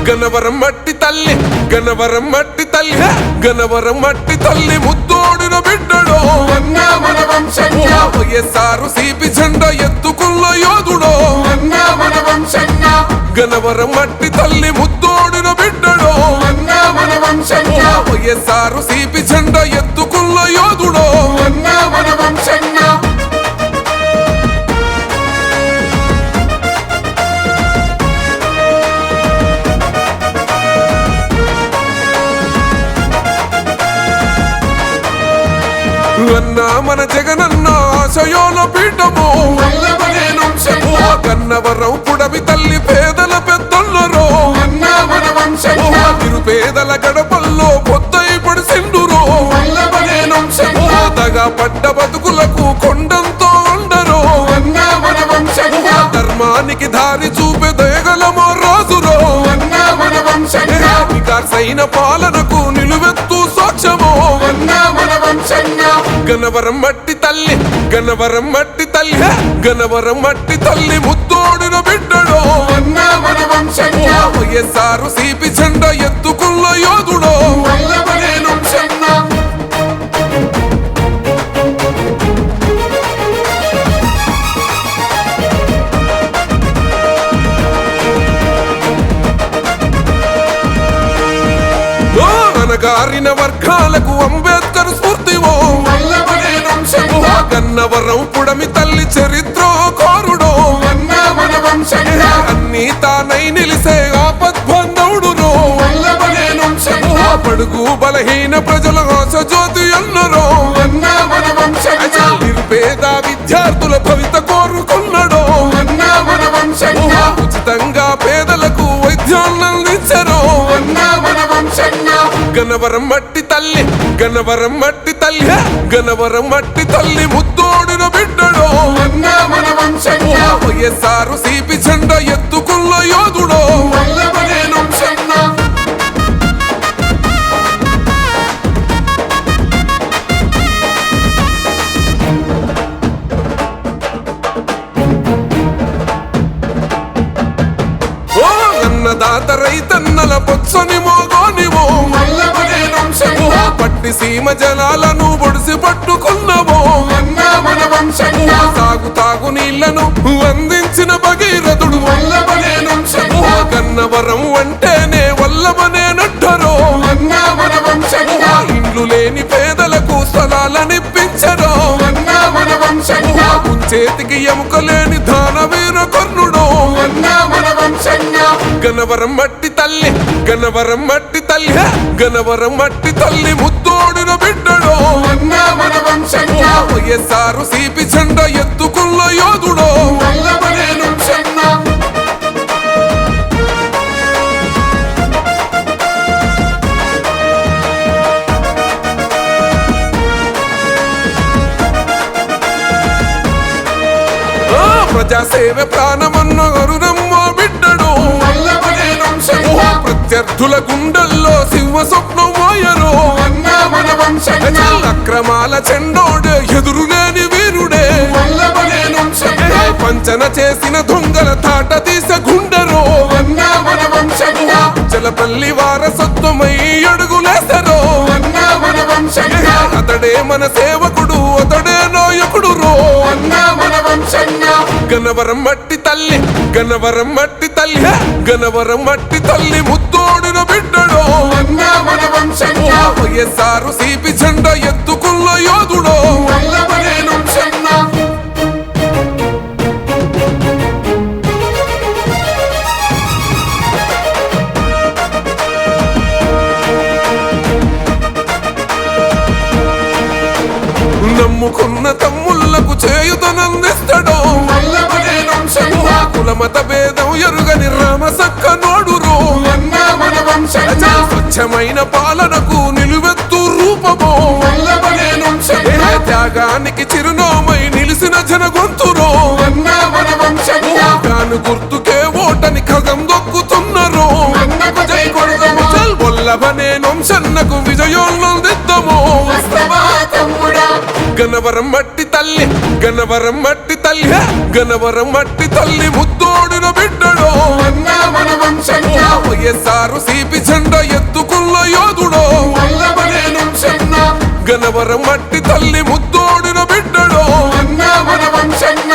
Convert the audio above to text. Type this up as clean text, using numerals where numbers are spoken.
గన్నవరం మట్టి తల్లి గన్నవరం మట్టి తల్లి గన్నవరం మట్టి తల్లి ముద్దోడిన బిడ్డడో మన వంశన్న వైఎస్ఆర్ సిపి జెండా ఎత్తుకున్న యోధుడో మన వంశన్న గన్నవరం మట్టి తల్లి ముద్దోడిన బిడ్డడో మన వంశన్న వైఎస్ఆర్ సిపి జెండా ఎత్తుకున్న యోధుడో మన వంశన్న అన్నా మన జగనన్న ఆశయోల పీఠము గన్నవరం పుడమి తల్లి పేదల పెద్దొల్లరో మన వంశన్న నిరుపేదల గడపల్లో పొద్దై పడిసిండురో దగా పడ్డ బతుకులకు కొండంతో ఉండరో మన వంశన్న ధర్మానికి దారి చూపే దయగలమో రాజురో మన వంశన్న వికాసైన పాలనకు నిలువెత్తు సాక్ష్యమో మన వంశన్న గన్నవరం మట్టి తల్లి గన్నవరం మట్టి తల్లి గన్నవరం మట్టి తల్లి ముద్దోడిన బిడ్డడో మన వంశన్న వైఎస్ఆర్ సిపి జెండా ఎత్తుకున్న యోధుడో వంశన్న అనగారిన వర్గాలకు అంబేద్కర్ స్ఫూర్తివో గన్నవరం పుడమి తల్లి చరిత్ర కోరుడో మన వంశన్న అన్ని తానై నిలిసే ఆపద్బంధవుడురో పడుగు బలహీన ప్రజల ఆశ జ్యోతి అన్నరో మన వంశన్న నిరుపేద విద్యార్థుల భవిత కోరుకున్నడో మన వంశన్న ఉచితంగా పేదలకు వైద్యాన్నందించరో మన వంశన్న గన్నవరం మట్టి తల్లి గన్నవరం మట్టి తల్లి గన్నవరం మట్టి తల్లి ముద్దోడిన బిడ్డడో మన వంశన్న వైఎస్ఆర్ సిపి జెండా ఎత్తుకున్న యోధుడో వంశన్న ఓ అన్నదాత రైతన్నల పొచ్చని మోగోనివో పట్టి సీమ జనాలను బొడిసి పట్టుకున్నవో మన వంశన్న తాగు తాగు నీళ్లను అందించిన భగీరథుడు గన్నవరం అంటేనే వల్లభనేనట్టరో మన వంశన్న ఇండ్లు లేని పేదలకు స్థలాలనిప్పించరో మన వంశన్న చేతికి ఎముక లేని దానవీర కర్ణుడో మన వంశన్న గన్నవరం మట్టి తల్లి గన్నవరం మట్టి తల్లి గన్నవరం మట్టి తల్లి ముద్దోడిన బిడ్డడో మన వంశన్న వైఎస్ఆర్ సిపి జెండా ఎత్తుకున్న యోధుడో వంశన్న ప్రజాసేవ ప్రాణమన్న అరుణమ్మ బిడ్డడు ప్రత్యర్థుల గుండెల్లో సింహ స్వప్నం మోయరు మన వంశన్న అక్రమాల చెండోడే ఎదురులేని వీరుడే పంచన చేసిన దొంగల తాట తీస గుండెరో మన వంశన్న చలపల్లి వారసత్వమై అడుగులేసరో మన వంశన్న అతడే మన సేవకుడు అతడే నాయకుడు రో మన వంశన్న గన్నవరం మట్టి తల్లి గన్నవరం మట్టి తల్లి గన్నవరం మట్టి తల్లి ముద్దోడిన బిడ్డడో మన వంశన్న వైఎస్ఆర్ సిపి జెండా ఎత్తుకున్న యోధుడో వంశన్న నమ్ముకున్న తమ్ముళ్లకు చేయుతనందిస్తాడో కులమత భేదం ఎరుగని రామసక్క నోడురో మన వంశన్న స్వచ్ఛమైన పాలనకు నిలువెత్తు రూపమో త్యాగానికి చిరునామై నిలిసిన జన గొంతురో మన వంశన్న కాను గుర్తుకే ఓటని ఖగం దొక్కుతున్నరో అన్నకు జై కొడదము వల్లభనే వంశన్నకు విజయోన్నందిద్దామో గన్నవరం మట్టి తల్లి గన్నవరం మట్టి తల్లి గన్నవరం మట్టి తల్లి ముద్దోడిన బిడ్డడో మన వంశన్న వైఎస్ఆర్ గన్నవరం మట్టి తల్లి ముద్దోడిన బిడ్డడో అన్నా మన వంశన్న